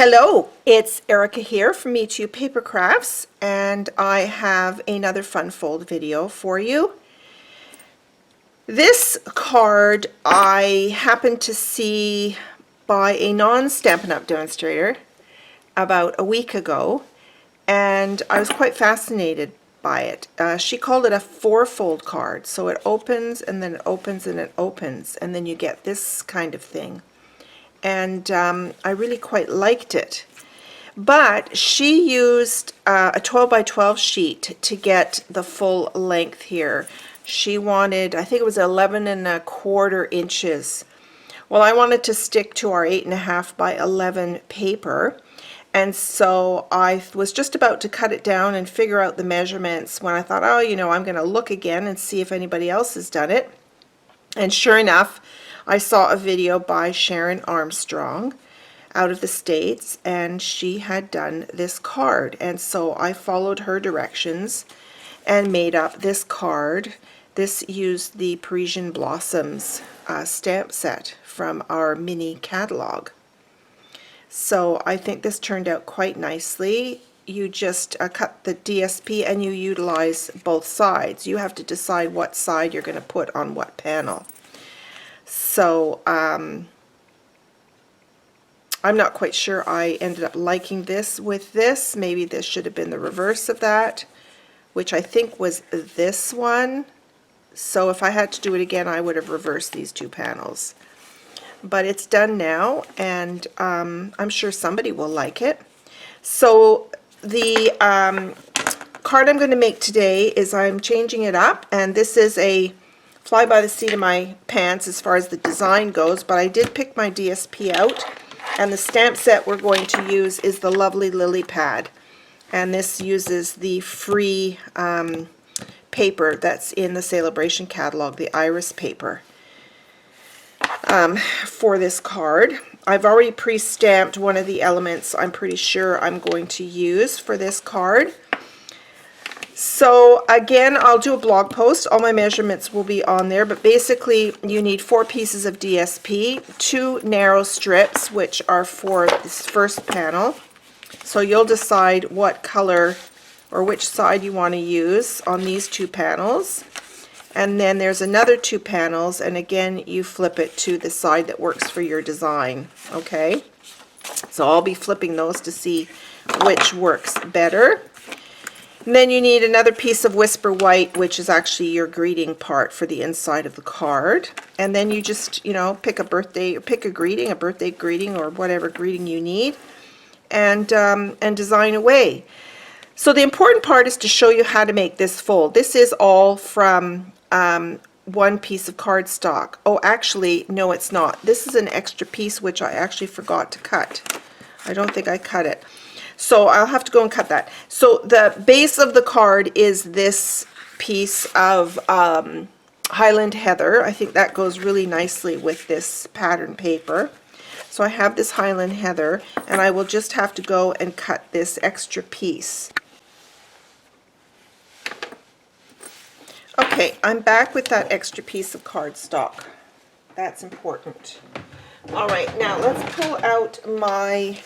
Hello, it's Erica here from Me Too Paper Crafts, and I have another fun fold video for you. This card I happened to see by a non-Stampin' Up! Demonstrator about a week ago, and I was quite fascinated by it. She called it a four-fold card, so it opens and then it opens and it opens, and then you get this kind of thing. And I really quite liked it. But she used a 12 by 12 sheet to get the full length here. She wanted, I think it was 11¼ inches. Well, I wanted to stick to our 8½ by 11 paper. And so I was just about to cut it down and figure out the measurements when I thought, oh, you know, I'm going to look again and see if anybody else has done it. And sure enough, I saw a video by Sharon Armstrong out of the States, and she had done this card, and so I followed her directions and made up this card. This used the Parisian Blossoms stamp set from our mini catalog. So I think this turned out quite nicely. You just cut the DSP and you utilize both sides. You have to decide what side you're going to put on what panel. So I'm not quite sure I ended up liking this with this. Maybe this should have been the reverse of that, which I think was this one. So if I had to do it again, I would have reversed these two panels. But it's done now, and I'm sure somebody will like it. So the card I'm going to make today is I'm changing it up, and this is a fly by the seat of my pants as far as the design goes, but I did pick my DSP out. And the stamp set we're going to use is the lovely Lily Pad, and this uses the free paper that's in the Celebration catalog, the Iris paper, for this card. I've already pre-stamped one of the elements I'm pretty sure I'm going to use for this card. So again, I'll do a blog post. All my measurements will be on there, but basically you need 4 pieces of DSP, 2 narrow strips, which are for this first panel. So you'll decide what color or which side you want to use on these 2 panels. And then there's another 2 panels, and again you flip it to the side that works for your design. Okay? So I'll be flipping those to see which works better. And then you need another piece of Whisper White, which is actually your greeting part for the inside of the card. And then you just, you know, pick a birthday, or pick a greeting, a birthday greeting, or whatever greeting you need, and design away. So the important part is to show you how to make this fold. This is all from one piece of cardstock. Oh, actually, no, it's not. This is an extra piece which I actually forgot to cut. I don't think I cut it. So I'll have to go and cut that. So the base of the card is this piece of Highland Heather. I think that goes really nicely with this pattern paper. So I have this Highland Heather, and I will just have to go and cut this extra piece. Okay, I'm back with that extra piece of cardstock. That's important. All right, now let's pull out my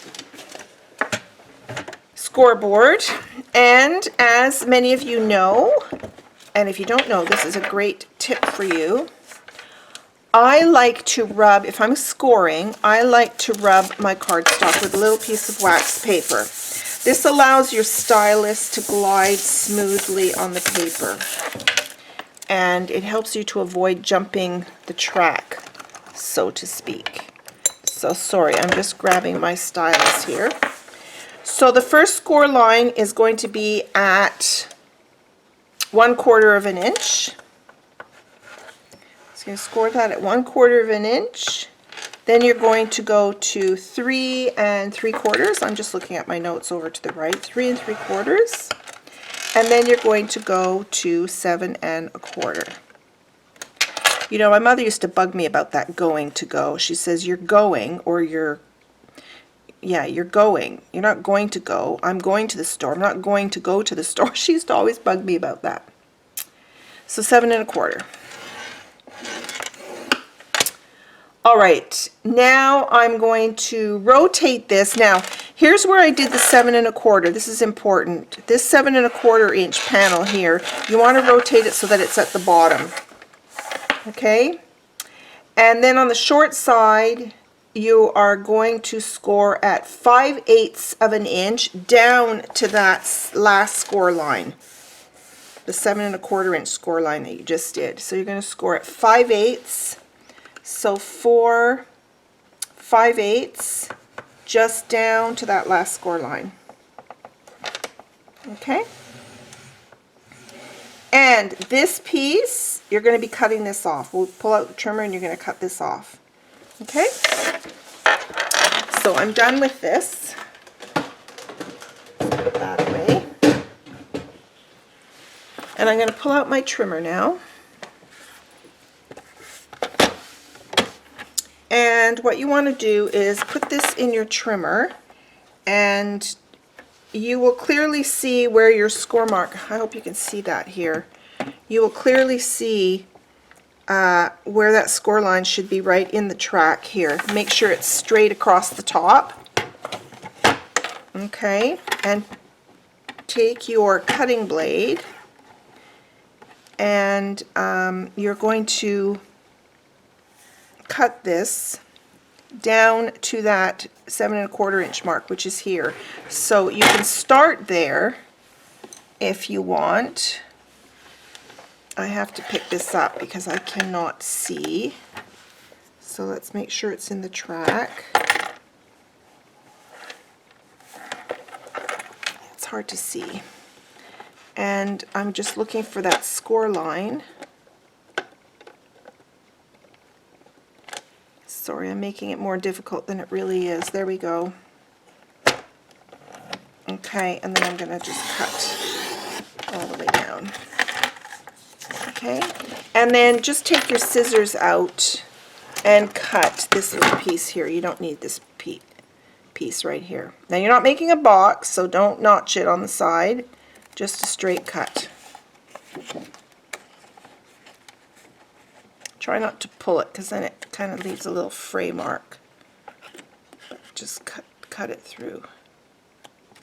scoreboard, and as many of you know, and if you don't know, this is a great tip for you. I like to rub, if I'm scoring, I like to rub my cardstock with a little piece of wax paper. This allows your stylus to glide smoothly on the paper, and it helps you to avoid jumping the track, so to speak. So sorry, I'm just grabbing my stylus here. So the first score line is going to be at 1/4 inch. So you score that at 1/4 inch. Then you're going to go to 3 3/4. I'm just looking at my notes over to the right. 3 3/4. And then you're going to go to 7 1/4. You know, my mother used to bug me about that going to go. She says, you're going, or you're going. You're not going to go. I'm going to the store. I'm not going to go to the store. She used to always bug me about that. So 7 1/4. All right, now I'm going to rotate this. Now, here's where I did the 7 1/4. This is important. This 7 1/4 inch panel here, you want to rotate it so that it's at the bottom. Okay? And then on the short side, you are going to score at 5/8 of an inch down to that last score line. The 7 1/4 inch score line that you just did. So you're going to score at 5/8. So 4 5/8 just down to that last score line. Okay? And this piece, you're going to be cutting this off. We'll pull out the trimmer and you're going to cut this off. Okay? So I'm done with this. Put that away. And I'm going to pull out my trimmer now. And what you want to do is put this in your trimmer, and you will clearly see where your score mark, I hope you can see that here. You will clearly see where that score line should be right in the track here. Make sure it's straight across the top. Okay, and take your cutting blade, and you're going to cut this down to that 7 1/4 inch mark, which is here. So you can start there if you want. I have to pick this up because I cannot see. So let's make sure it's in the track. It's hard to see. And I'm just looking for that score line. Sorry, I'm making it more difficult than it really is. There we go. Okay, and then I'm going to just cut all the way down. Okay, and then just take your scissors out and cut this little piece here. You don't need this piece right here. Now you're not making a box, so don't notch it on the side. Just a straight cut. Try not to pull it because then it kind of leaves a little fray mark. But just cut it through.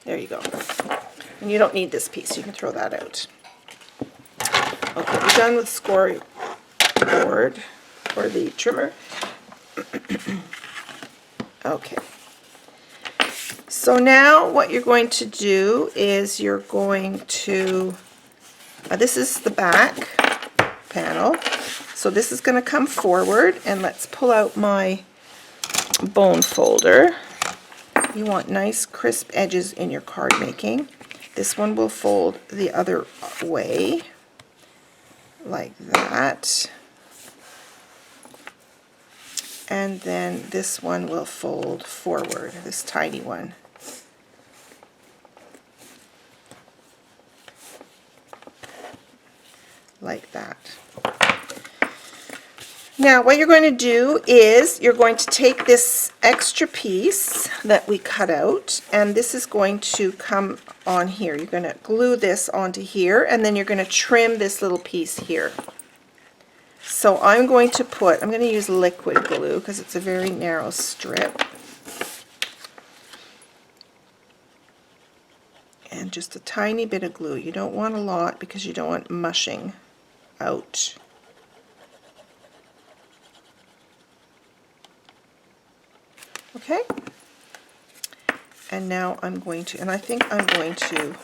There you go. And you don't need this piece. You can throw that out. Okay, we're done with score board or the trimmer. Okay. So now what you're going to do is you're going to, this is the back panel. So this is going to come forward, and let's pull out my bone folder. You want nice crisp edges in your card making. This one will fold the other way, like that. And then this one will fold forward, this tiny one. Like that. Now what you're going to do is you're going to take this extra piece that we cut out, and this is going to come on here. You're going to glue this onto here, and then you're going to trim this little piece here. So I'm going to use liquid glue because it's a very narrow strip. And just a tiny bit of glue. You don't want a lot because you don't want mushing out. Okay, and now I'm going to, and I think I'm going to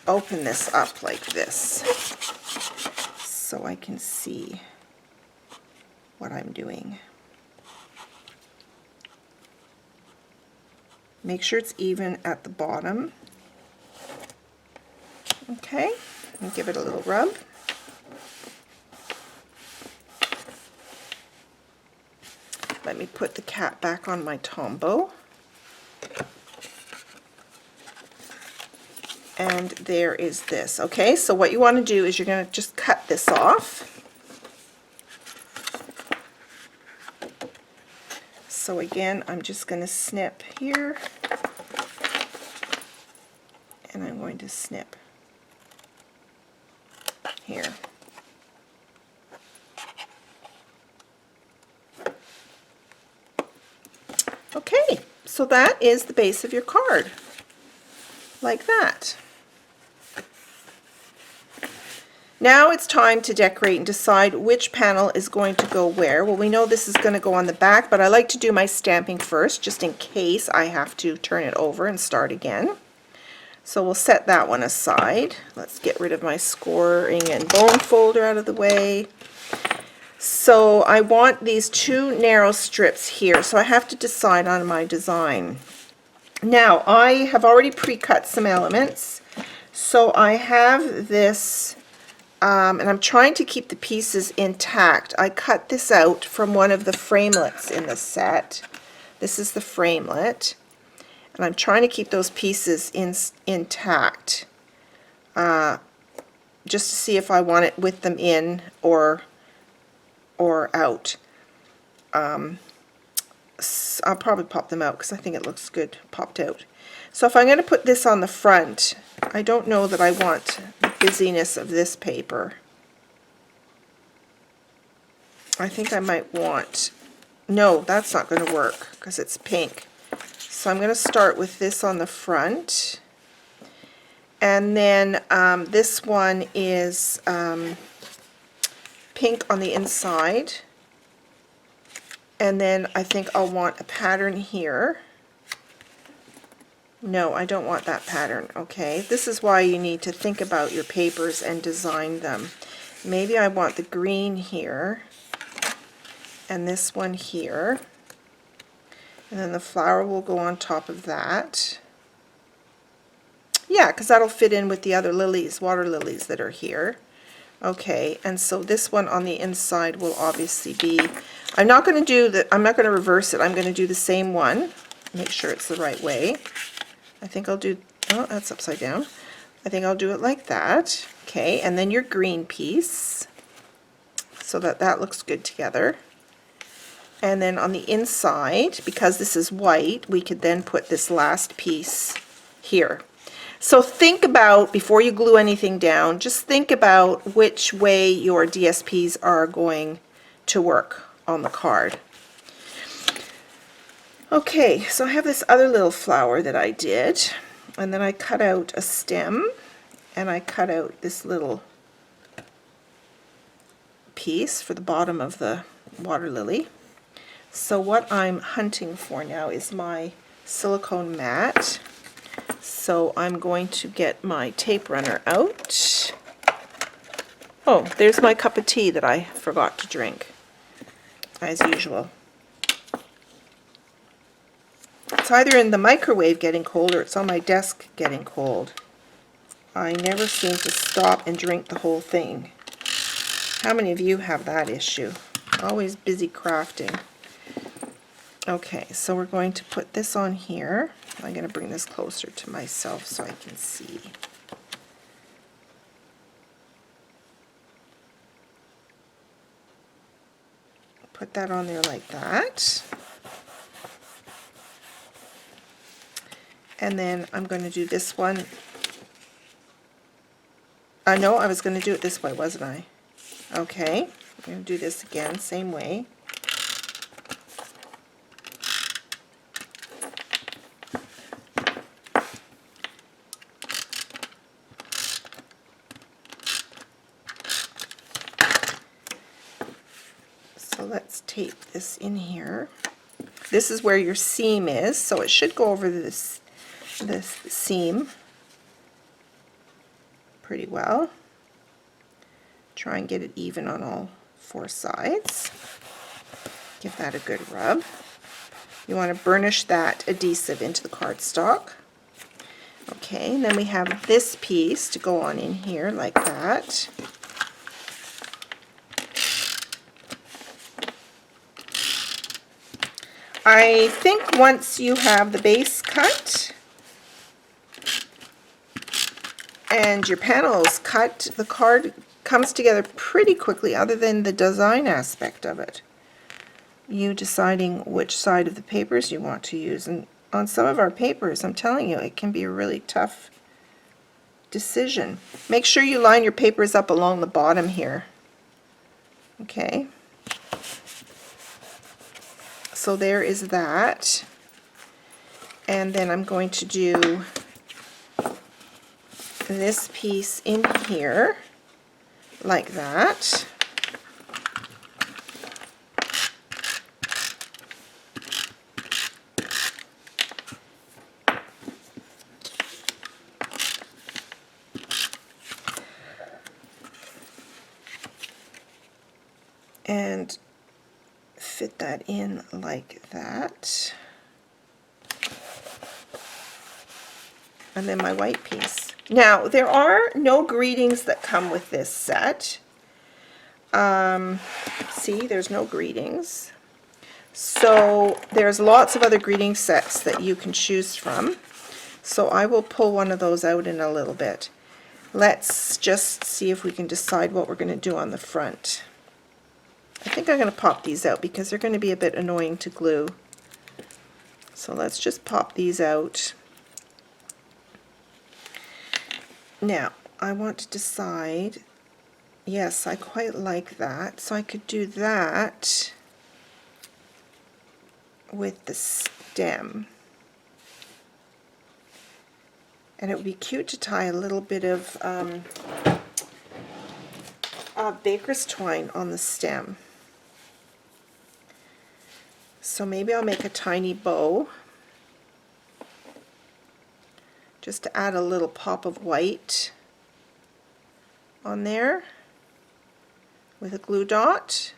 open this up like this so I can see what I'm doing. Make sure it's even at the bottom. Okay, and give it a little rub. Let me put the cap back on my Tombow. And there is this. Okay, so what you want to do is you're going to just cut this off. So again, I'm just going to snip here. And I'm going to snip here. Okay, so that is the base of your card, like that. Now it's time to decorate and decide which panel is going to go where. Well, we know this is going to go on the back, but I like to do my stamping first, just in case I have to turn it over and start again. So we'll set that one aside. Let's get rid of my scoring and bone folder out of the way. So I want these two narrow strips here, so I have to decide on my design. Now, I have already pre-cut some elements. So I have this, and I'm trying to keep the pieces intact. I cut this out from one of the framelits in the set. This is the framelit. And I'm trying to keep those pieces intact. Just to see if I want it with them in or out. I'll probably pop them out because I think it looks good popped out. So if I'm going to put this on the front, I don't know that I want the busyness of this paper. I think I might want, no, that's not going to work because it's pink. So I'm going to start with this on the front. And then this one is pink on the inside. And then I think I'll want a pattern here. No, I don't want that pattern. Okay, this is why you need to think about your papers and design them. Maybe I want the green here and this one here, and then the flower will go on top of that. Yeah, because that'll fit in with the other lilies, water lilies that are here. Okay, and so this one on the inside will obviously be, I'm not going to reverse it. I'm going to do the same one. Make sure it's the right way. I think I'll do, oh, that's upside down. I think I'll do it like that. Okay, and then your green piece, so that that looks good together. And then on the inside, because this is white, we could then put this last piece here. So think about, before you glue anything down, just think about which way your DSPs are going to work on the card. Okay, so I have this other little flower that I did, and then I cut out a stem, and I cut out this little piece for the bottom of the water lily. So what I'm hunting for now is my silicone mat. So I'm going to get my tape runner out. Oh, there's my cup of tea that I forgot to drink, as usual. It's either in the microwave getting cold or it's on my desk getting cold. I never seem to stop and drink the whole thing. How many of you have that issue? Always busy crafting. Okay, so we're going to put this on here. I'm going to bring this closer to myself so I can see. Put that on there like that. And then I'm going to do this one. I know I was going to do it this way, wasn't I? Okay, I'm going to do this again, same way. So let's tape this in here. This is where your seam is, so it should go over this seam pretty well. Try and get it even on all four sides. Give that a good rub. You want to burnish that adhesive into the cardstock. Okay, and then we have this piece to go on in here like that. I think once you have the base cut and your panels cut, the card comes together pretty quickly, other than the design aspect of it. You deciding which side of the papers you want to use. And on some of our papers, I'm telling you, it can be a really tough decision. Make sure you line your papers up along the bottom here. Okay. So there is that. And then I'm going to do this piece in here, like that. And fit that in like that. And then my white piece. Now, there are no greetings that come with this set. See, there's no greetings. So there's lots of other greeting sets that you can choose from. So I will pull one of those out in a little bit. Let's just see if we can decide what we're going to do on the front. I think I'm going to pop these out because they're going to be a bit annoying to glue. So let's just pop these out. Now, I want to decide, yes, I quite like that. So I could do that with the stem. And it would be cute to tie a little bit of baker's twine on the stem. So maybe I'll make a tiny bow just to add a little pop of white on there with a glue dot.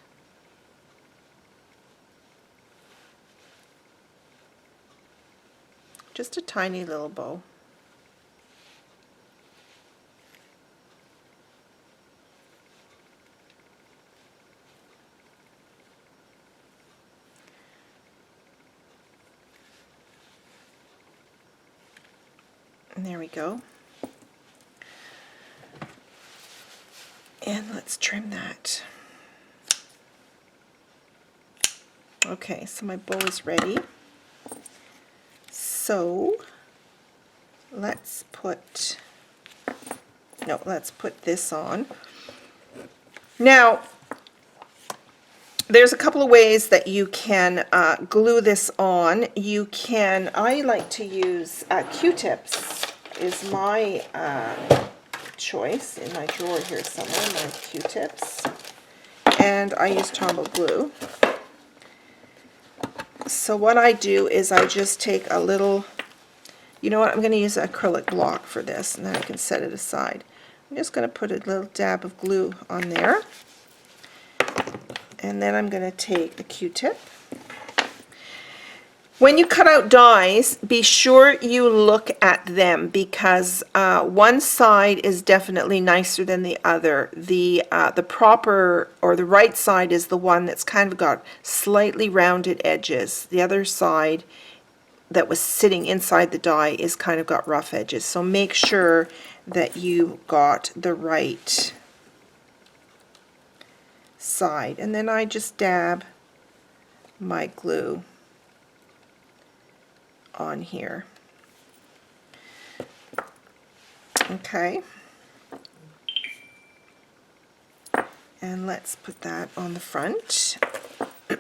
Just a tiny little bow. And there we go. And let's trim that. Okay, so my bow is ready. So let's put this on. Now, there's a couple of ways that you can glue this on. You can, I like to use Q-tips is my choice. In my drawer here somewhere, my Q-tips. And I use Tombow glue. So what I do is I just take a little, you know what, I'm going to use an acrylic block for this, and then I can set it aside. I'm just going to put a little dab of glue on there. And then I'm going to take a Q-tip. When you cut out dies, be sure you look at them because one side is definitely nicer than the other. The proper, or the right side, is the one that's kind of got slightly rounded edges. The other side that was sitting inside the die is kind of got rough edges. So make sure that you got the right side. And then I just dab my glue on here. Okay. And let's put that on the front. I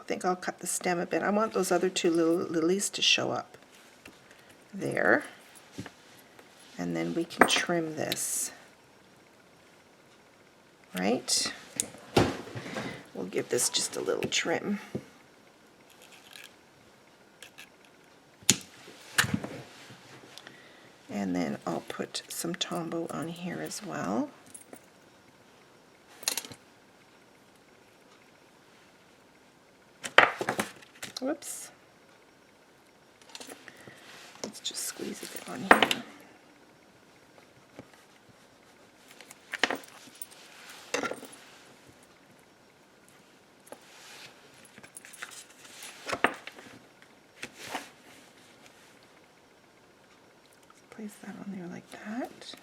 think I'll cut the stem a bit. I want those other two little lilies to show up there. And then we can trim this. Right? We'll give this just a little trim. And then I'll put some Tombow on here as well. Whoops. Let's just squeeze a bit on here. Place that on there like that.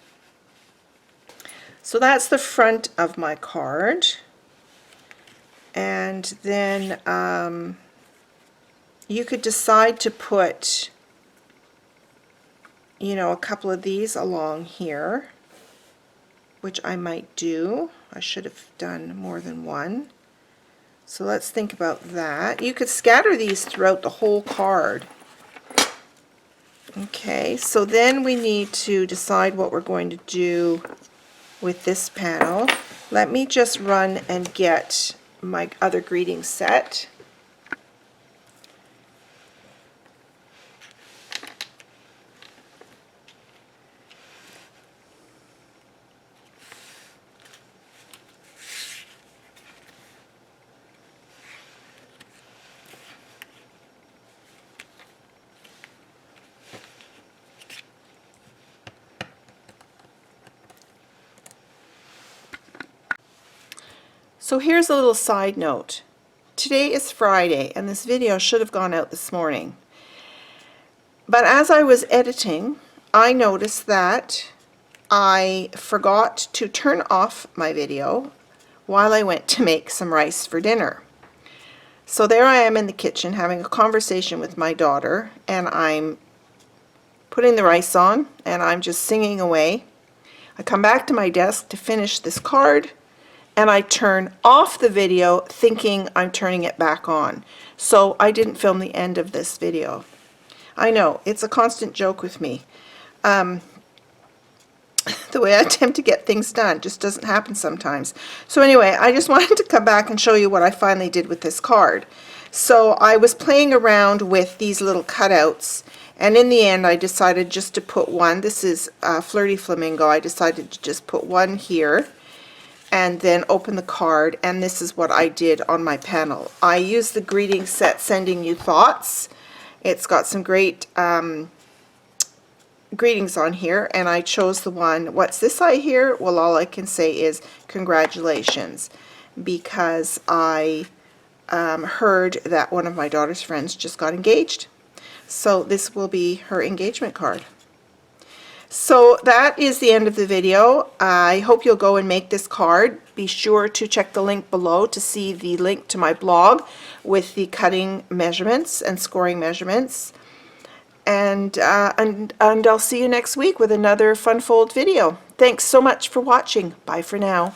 So that's the front of my card. And then you could decide to put, you know, a couple of these along here. which I might do. I should have done more than one. So let's think about that. You could scatter these throughout the whole card. Okay, so then we need to decide what we're going to do with this panel. Let me just run and get my other greeting set. So here's a little side note. Today is Friday and this video should have gone out this morning. But as I was editing, I noticed that I forgot to turn off my video while I went to make some rice for dinner. So there I am in the kitchen having a conversation with my daughter, and I'm putting the rice on and I'm just singing away. I come back to my desk to finish this card, and I turn off the video thinking I'm turning it back on. So I didn't film the end of this video. I know, it's a constant joke with me. The way I attempt to get things done just doesn't happen sometimes. So anyway, I just wanted to come back and show you what I finally did with this card. So I was playing around with these little cutouts, and in the end I decided just to put one. This is Flirty Flamingo. I decided to just put one here and then open the card, and this is what I did on my panel. I used the greeting set Sending You Thoughts. It's got some great greetings on here, and I chose the one, what's this I hear? Well, all I can say is congratulations, because I heard that one of my daughter's friends just got engaged. So this will be her engagement card. So that is the end of the video. I hope you'll go and make this card. Be sure to check the link below to see the link to my blog with the cutting measurements and scoring measurements. And I'll see you next week with another Fun Fold video. Thanks so much for watching. Bye for now.